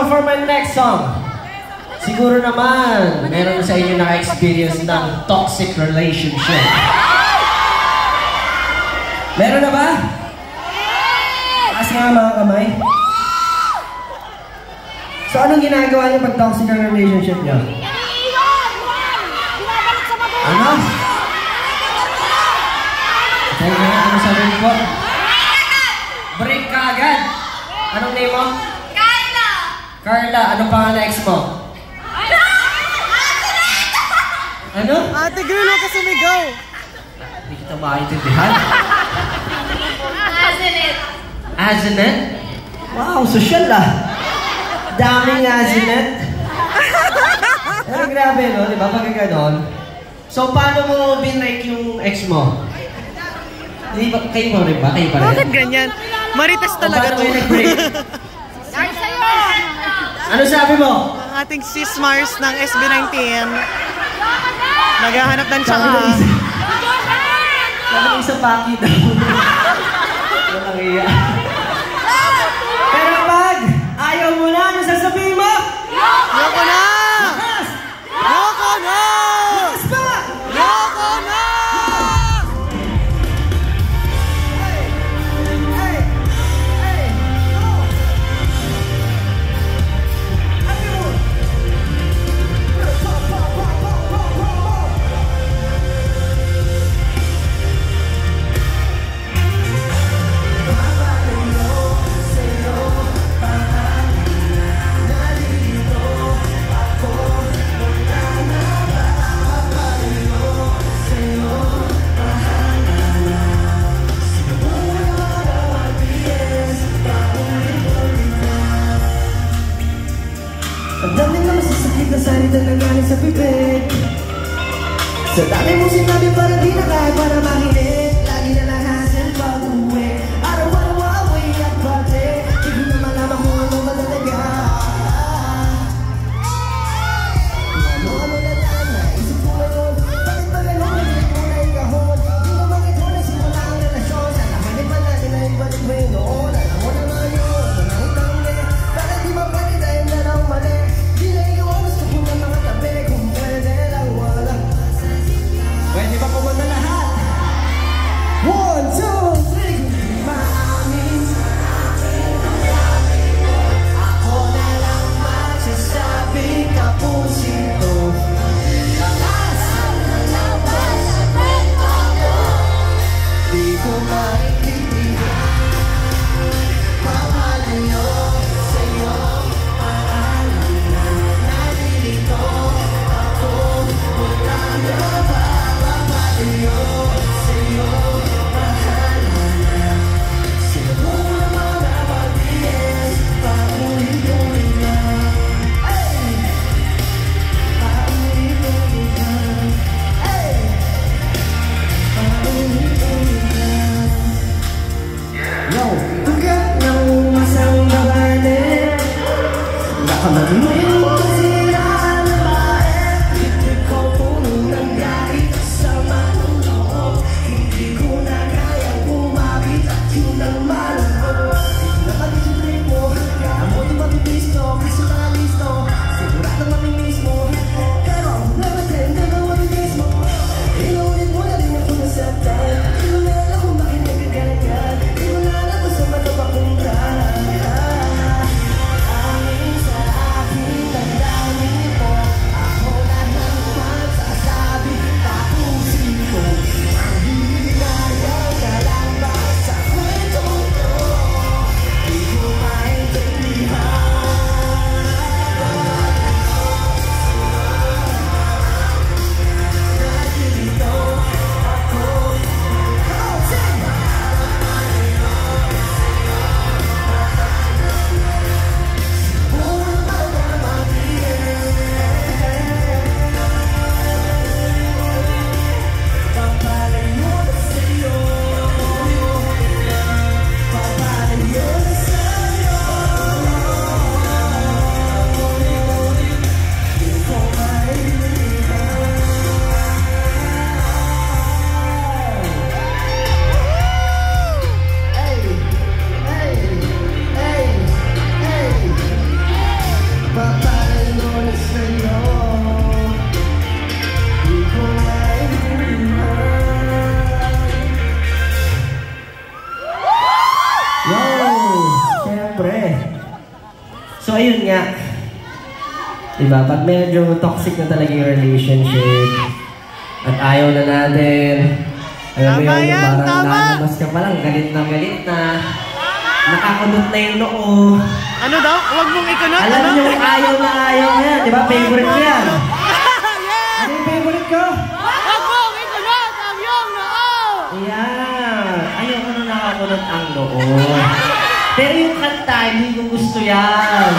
So for my next song, siguro naman, meron sa inyo naka-experience ng toxic relationship. Meron na ba? Taas nga mga kamay. So anong ginagawa niyo pag toxic ang relationship niyo? Ano? Teka nga, ano sabihin ko? Break ka agad! Anong name mo? Carla! Carla, anong pangalan ex mo? Ano? Ate Girl, huwag ka sumigaw! Hindi kita maintindihan. Azinet! Azinet? Wow, social ah! Daming Azinet! Pero grabe no, di ba? Pagka ganon. So, paano mo binrake yung ex mo? Hindi ba? Kayo mo rin ba? Kayo pa rin? Bakit ganyan? Marites talaga to. Paano kayo nag-break? Ano sabi mo? Ang ating sis Mars ng SB19. Naghahanap ng tsaka. Sabi ng isa paki daw. Walang iya. Pero pag ayaw mo na, ano sasabihin mo? Yoko na! Yoko na! Yoko na! Ang dami na masasakit na salita na galing sa bibig. Sa dami mong sinabi para di na kaya para makinig. Lagi na lang hassle pag-uwi. Araw-araw away at bate. Di ko na malaman kung ano ba talaga. Ano-ano na lang naisip ko ngayon. Bakit ba ganun? Hindi ko na ikahon. Di mo bakit mo nagsimula ang relasyon. Sana pwede pa natin na ibalik mo yung noon. Alam mo naman yun. Manang tangi. Para di ba pwede dahil na raw mali. Pwede ba pumunta lahat? 1, 2, 3. Maamin ako na lang magsasabi kapusito. Lakas ang labas sa kwento ko. Di ko maintindihan. Mamalayo sa'yo. Maalam na nalilito ako. Wala na ba? Sa'yo, mahal mo na. Sino mo na mga pag-iis, paulit-ulit na. Paulit-ulit na. Paulit-ulit na. Yo, tugat ng masang babae. Nakamanin mo sila na bae. Ikaw puno ng galit sa hindi ko na kaya bumabit at yun ang malabo. Nakalimutin mo, kaya mo di mabibisto. Gusto na listo, sigurado mamimiss mo. Pero never din, gagawa yung mismo. Inulit mo na rin ako nasaktan. Di mo na alam kung bakit nagkaganyan. Di mo na alam kung saan ba ito papunta. Angin sa akin Papalanood sa'yo. Di ko wow! Siyempre. So, ayun nga. Diba? Pag medyo toxic na talaga yung relationship at ayaw na natin, alam mo Tama yun, yan, parang tama! nakamas ka pa lang, galit na, nakakunot na yung noo. Ano daw? Huwag mong ikunot, Alam ano? nyo, ayaw na ayaw yan. Diba? Favorite ko yan. Ano yung favorite ko? Huwag mong ikunot ang iyong noo! Ayan. Ayaw ko na nakakunot ang noo. Pero yung kanta, hindi ko gusto yan.